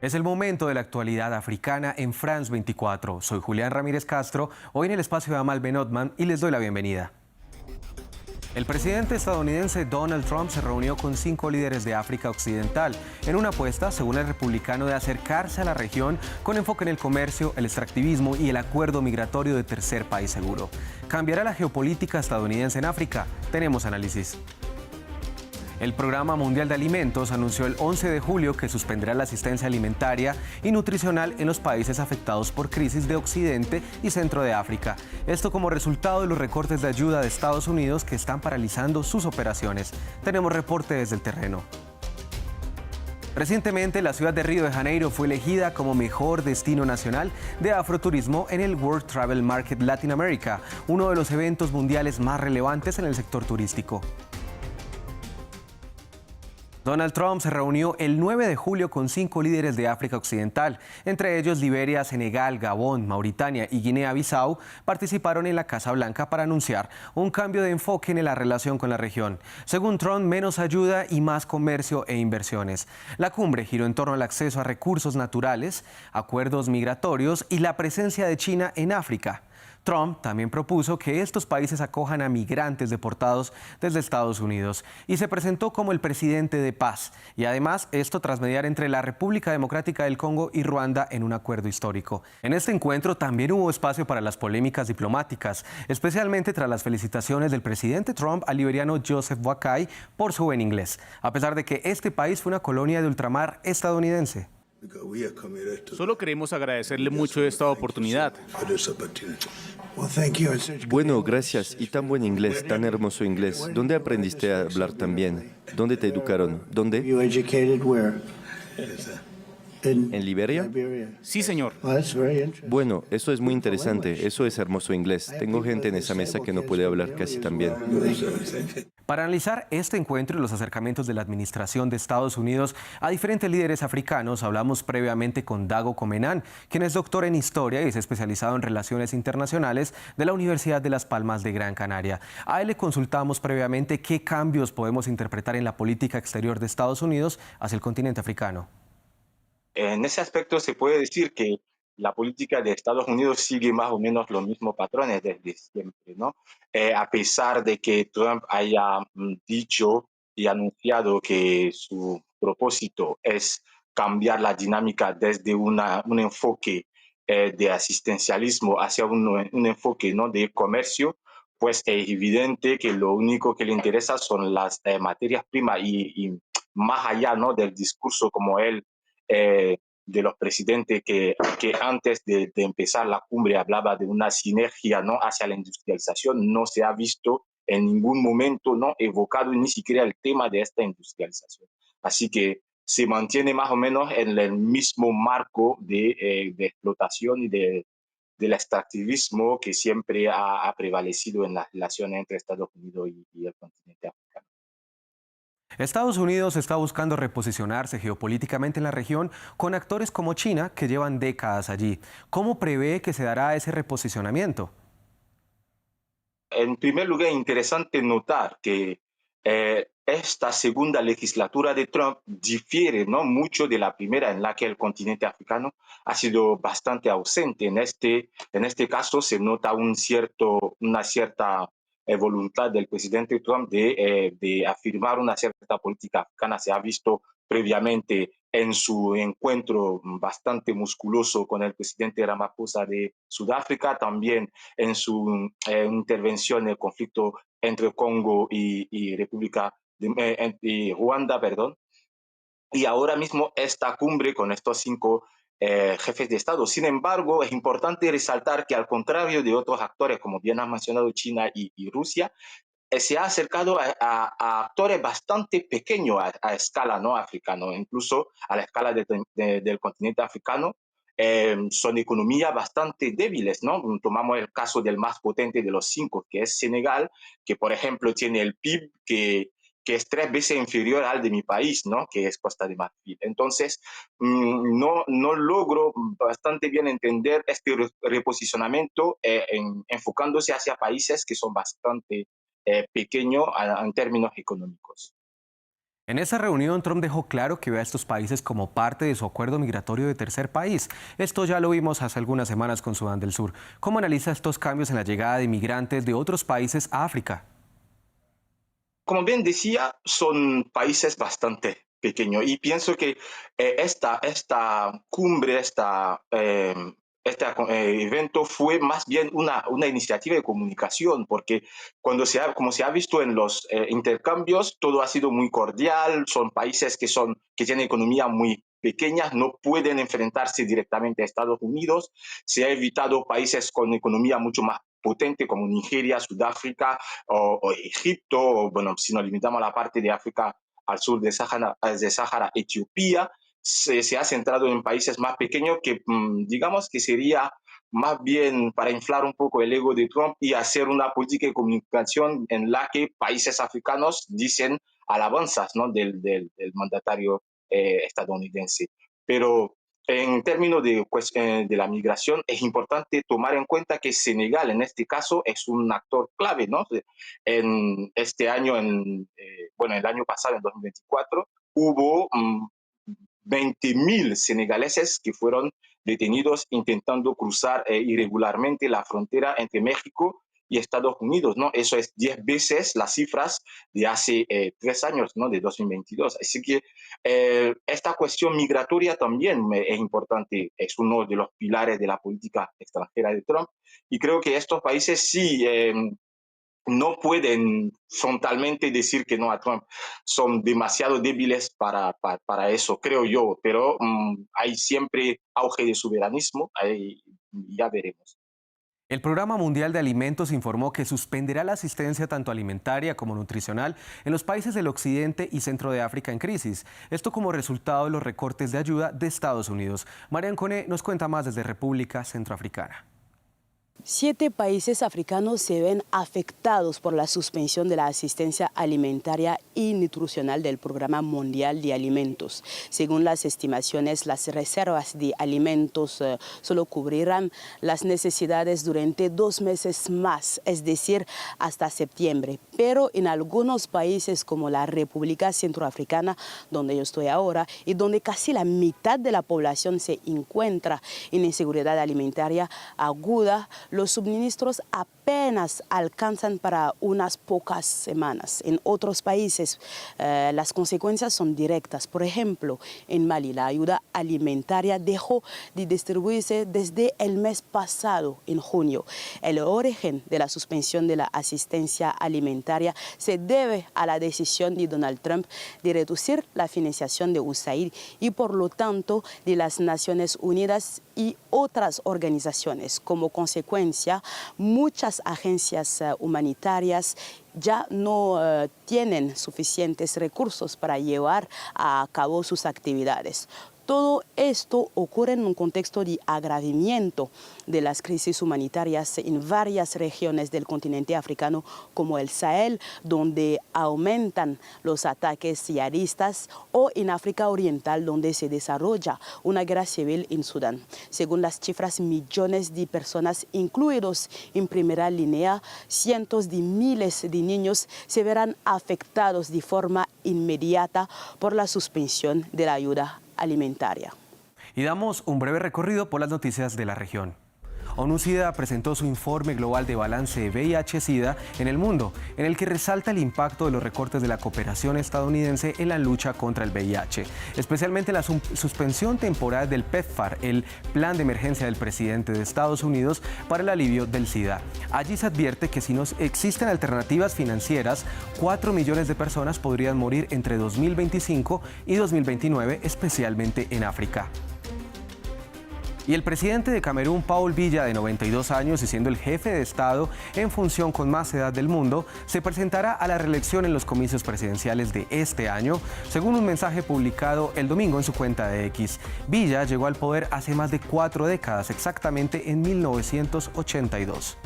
Es el momento de la actualidad africana en France 24. Soy Julián Ramírez Castro, hoy en el espacio de Amal Benotman y les doy la bienvenida. El presidente estadounidense Donald Trump se reunió con 5 líderes de África Occidental en una apuesta, según el republicano, de acercarse a la región con enfoque en el comercio, el extractivismo y el acuerdo migratorio de tercer país seguro. ¿Cambiará la geopolítica estadounidense en África? Tenemos análisis. El Programa Mundial de Alimentos anunció el 11 de julio que suspenderá la asistencia alimentaria y nutricional en los países afectados por crisis de Occidente y Centro de África. Esto como resultado de los recortes de ayuda de Estados Unidos que están paralizando sus operaciones. Tenemos reporte desde el terreno. Recientemente, la ciudad de Río de Janeiro fue elegida como mejor destino nacional de afroturismo en el World Travel Market Latin America, uno de los eventos mundiales más relevantes en el sector turístico. Donald Trump se reunió el 9 de julio con 5 líderes de África Occidental, entre ellos Liberia, Senegal, Gabón, Mauritania y Guinea-Bissau, participaron en la Casa Blanca para anunciar un cambio de enfoque en la relación con la región. Según Trump, menos ayuda y más comercio e inversiones. La cumbre giró en torno al acceso a recursos naturales, acuerdos migratorios y la presencia de China en África. Trump también propuso que estos países acojan a migrantes deportados desde Estados Unidos y se presentó como el presidente de paz. Y además, esto tras mediar entre la República Democrática del Congo y Ruanda en un acuerdo histórico. En este encuentro también hubo espacio para las polémicas diplomáticas, especialmente tras las felicitaciones del presidente Trump al liberiano Joseph Boakai por su buen inglés, a pesar de que este país fue una colonia de ultramar estadounidense. Solo queremos agradecerle mucho esta oportunidad. Bueno, gracias. Y tan buen inglés, tan hermoso inglés. ¿Dónde aprendiste a hablar tan bien? ¿Dónde te educaron? ¿Dónde? ¿En Liberia? Sí, señor. Bueno, eso es muy interesante. Eso es hermoso inglés. Tengo gente en esa mesa que no puede hablar casi tan bien. Para analizar este encuentro y los acercamientos de la administración de Estados Unidos a diferentes líderes africanos, hablamos previamente con Dago Comenán, quien es doctor en Historia y es especializado en Relaciones Internacionales de la Universidad de Las Palmas de Gran Canaria. A él le consultamos previamente qué cambios podemos interpretar en la política exterior de Estados Unidos hacia el continente africano. En ese aspecto se puede decir que la política de Estados Unidos sigue más o menos los mismos patrones desde siempre, ¿no? A pesar de que Trump haya dicho y anunciado que su propósito es cambiar la dinámica desde un enfoque de asistencialismo hacia un enfoque, ¿no?, de comercio, pues es evidente que lo único que le interesa son las materias primas y más allá, ¿no?, del discurso como él de los presidentes que antes de empezar la cumbre hablaba de una sinergia, ¿no?, hacia la industrialización, no se ha visto en ningún momento, ¿no?, evocado ni siquiera el tema de esta industrialización. Así que se mantiene más o menos en el mismo marco de explotación y del extractivismo que siempre ha prevalecido en las relaciones entre Estados Unidos y el continente africano. Estados Unidos está buscando reposicionarse geopolíticamente en la región con actores como China, que llevan décadas allí. ¿Cómo prevé que se dará ese reposicionamiento? En primer lugar, interesante notar que esta segunda legislatura de Trump difiere, ¿no?, mucho de la primera, en la que el continente africano ha sido bastante ausente. En este caso se nota una cierta voluntad del presidente Trump de afirmar una cierta política africana. Se ha visto previamente en su encuentro bastante musculoso con el presidente Ramaphosa de Sudáfrica, también en su intervención en el conflicto entre Congo y y Ruanda, perdón. Y ahora mismo esta cumbre con estos 5 jefes de Estado. Sin embargo, es importante resaltar que, al contrario de otros actores, como bien has mencionado, China y Rusia, se ha acercado a actores bastante pequeños a escala no africana, incluso a la escala del continente africano. Son economías bastante débiles, ¿no? Tomamos el caso del más potente de los 5, que es Senegal, que por ejemplo tiene el PIB que es 3 veces inferior al de mi país, ¿no?, que es Costa de Marfil. Entonces, no logro bastante bien entender este reposicionamiento enfocándose hacia países que son bastante pequeño en términos económicos. En esa reunión, Trump dejó claro que ve a estos países como parte de su acuerdo migratorio de tercer país. Esto ya lo vimos hace algunas semanas con Sudán del Sur. ¿Cómo analiza estos cambios en la llegada de inmigrantes de otros países a África? Como bien decía, son países bastante pequeños y pienso que esta cumbre, este evento fue más bien una iniciativa de comunicación, porque como se ha visto en los intercambios, todo ha sido muy cordial, son países que tienen economía muy pequeñas, no pueden enfrentarse directamente a Estados Unidos, se ha evitado países con economía mucho más potente como Nigeria, Sudáfrica o Egipto, o bueno, si nos limitamos a la parte de África al sur de Sáhara, Etiopía, se ha centrado en países más pequeños que digamos que sería más bien para inflar un poco el ego de Trump y hacer una política de comunicación en la que países africanos dicen alabanzas, ¿no?, del mandatario estadounidense. Pero en términos de la migración, es importante tomar en cuenta que Senegal, en este caso, es un actor clave, ¿no? En este año, bueno, el año pasado, en 2024, hubo 20.000 senegaleses que fueron detenidos intentando cruzar irregularmente la frontera entre México y Estados Unidos, ¿no? Eso es 10 veces las cifras de hace 3 años, ¿no?, de 2022. Así que esta cuestión migratoria también es importante, es uno de los pilares de la política extranjera de Trump, y creo que estos países sí no pueden frontalmente decir que no a Trump, son demasiado débiles para eso, creo yo, pero hay siempre auge de soberanismo, ya veremos. El Programa Mundial de Alimentos informó que suspenderá la asistencia tanto alimentaria como nutricional en los países del occidente y centro de África en crisis. Esto como resultado de los recortes de ayuda de Estados Unidos. Marian Cone nos cuenta más desde República Centroafricana. 7 países africanos se ven afectados por la suspensión de la asistencia alimentaria y nutricional del Programa Mundial de Alimentos. Según las estimaciones, las reservas de alimentos solo cubrirán las necesidades durante 2 meses más, es decir, hasta septiembre. Pero en algunos países como la República Centroafricana, donde yo estoy ahora, y donde casi la mitad de la población se encuentra en inseguridad alimentaria aguda, los suministros apenas alcanzan para unas pocas semanas. En otros países las consecuencias son directas. Por ejemplo, en Mali la ayuda alimentaria dejó de distribuirse desde el mes pasado, en junio. El origen de la suspensión de la asistencia alimentaria se debe a la decisión de Donald Trump de reducir la financiación de USAID y por lo tanto de las Naciones Unidas y otras organizaciones. Como consecuencia, muchas agencias humanitarias ya no tienen suficientes recursos para llevar a cabo sus actividades. Todo esto ocurre en un contexto de agravamiento de las crisis humanitarias en varias regiones del continente africano, como el Sahel, donde aumentan los ataques yihadistas, o en África Oriental, donde se desarrolla una guerra civil en Sudán. Según las cifras, millones de personas incluidos en primera línea, cientos de miles de niños se verán afectados de forma inmediata por la suspensión de la ayuda alimentaria. Y damos un breve recorrido por las noticias de la región. ONU-SIDA presentó su informe global de balance de VIH-Sida en el mundo, en el que resalta el impacto de los recortes de la cooperación estadounidense en la lucha contra el VIH, especialmente la suspensión temporal del PEPFAR, el plan de emergencia del presidente de Estados Unidos para el alivio del SIDA. Allí se advierte que si no existen alternativas financieras, 4 millones de personas podrían morir entre 2025 y 2029, especialmente en África. Y el presidente de Camerún, Paul Biya, de 92 años y siendo el jefe de Estado en función con más edad del mundo, se presentará a la reelección en los comicios presidenciales de este año, según un mensaje publicado el domingo en su cuenta de X. Biya llegó al poder hace más de 4 décadas, exactamente en 1982.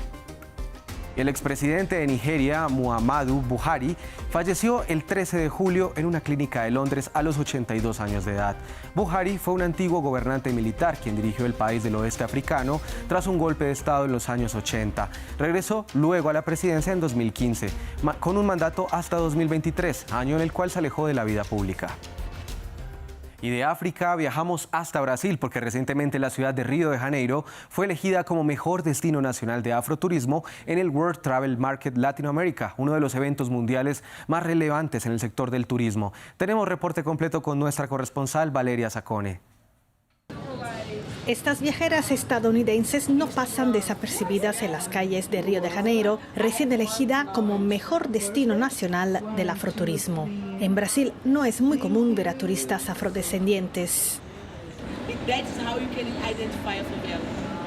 El expresidente de Nigeria, Muhammadu Buhari, falleció el 13 de julio en una clínica de Londres a los 82 años de edad. Buhari fue un antiguo gobernante militar quien dirigió el país del oeste africano tras un golpe de Estado en los años 80. Regresó luego a la presidencia en 2015, con un mandato hasta 2023, año en el cual se alejó de la vida pública. Y de África viajamos hasta Brasil porque recientemente la ciudad de Río de Janeiro fue elegida como mejor destino nacional de afroturismo en el World Travel Market Latinoamérica, uno de los eventos mundiales más relevantes en el sector del turismo. Tenemos reporte completo con nuestra corresponsal Valeria Zacone. Estas viajeras estadounidenses no pasan desapercibidas en las calles de Río de Janeiro, recién elegida como mejor destino nacional del afroturismo. En Brasil no es muy común ver a turistas afrodescendientes.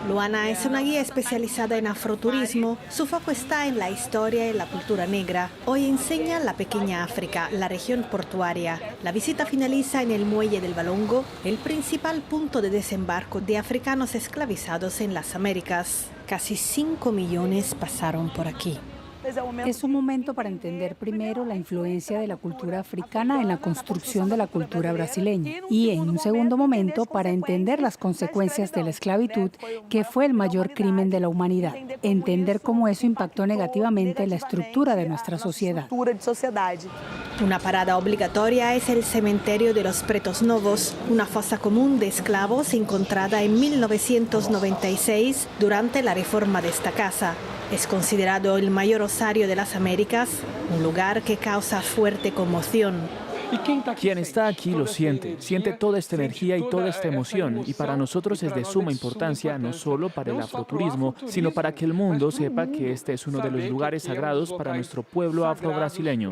Luana es una guía especializada en afroturismo. Su foco está en la historia y la cultura negra. Hoy enseña la pequeña África, la región portuaria. La visita finaliza en el muelle del Valongo, el principal punto de desembarco de africanos esclavizados en las Américas. Casi 5 millones pasaron por aquí. Es un momento para entender primero la influencia de la cultura africana en la construcción de la cultura brasileña y en un segundo momento para entender las consecuencias de la esclavitud, que fue el mayor crimen de la humanidad. Entender cómo eso impactó negativamente la estructura de nuestra sociedad. Una parada obligatoria es el cementerio de los Pretos Novos, una fosa común de esclavos encontrada en 1996 durante la reforma de esta casa. Es considerado el mayor osario de las Américas, un lugar que causa fuerte conmoción. Quien está aquí lo siente toda esta energía y toda esta emoción, y para nosotros es de suma importancia no solo para el afroturismo, sino para que el mundo sepa que este es uno de los lugares sagrados para nuestro pueblo afrobrasileño.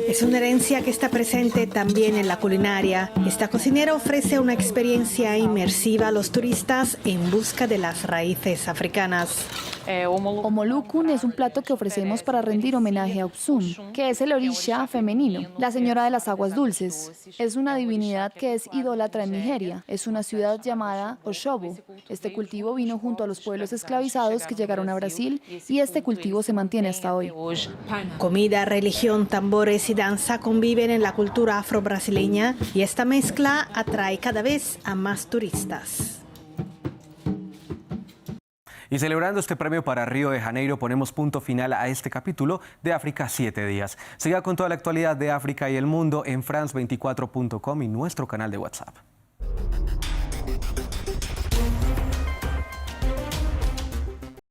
Es una herencia que está presente también en la culinaria. Esta cocinera ofrece una experiencia inmersiva a los turistas en busca de las raíces africanas. Omolukun es un plato que ofrecemos para rendir homenaje a Opsun, que es el orisha femenino, la señora de las aguas dulces. Es una divinidad que es idólatra en Nigeria. Es una ciudad llamada Oshobo. Este cultivo vino junto a los pueblos esclavizados que llegaron a Brasil y este cultivo se mantiene hasta hoy. Comida, religión, tambores y danza conviven en la cultura afrobrasileña y esta mezcla atrae cada vez a más turistas. Y celebrando este premio para Río de Janeiro, ponemos punto final a este capítulo de África 7 días. Siga con toda la actualidad de África y el mundo en france24.com y nuestro canal de WhatsApp.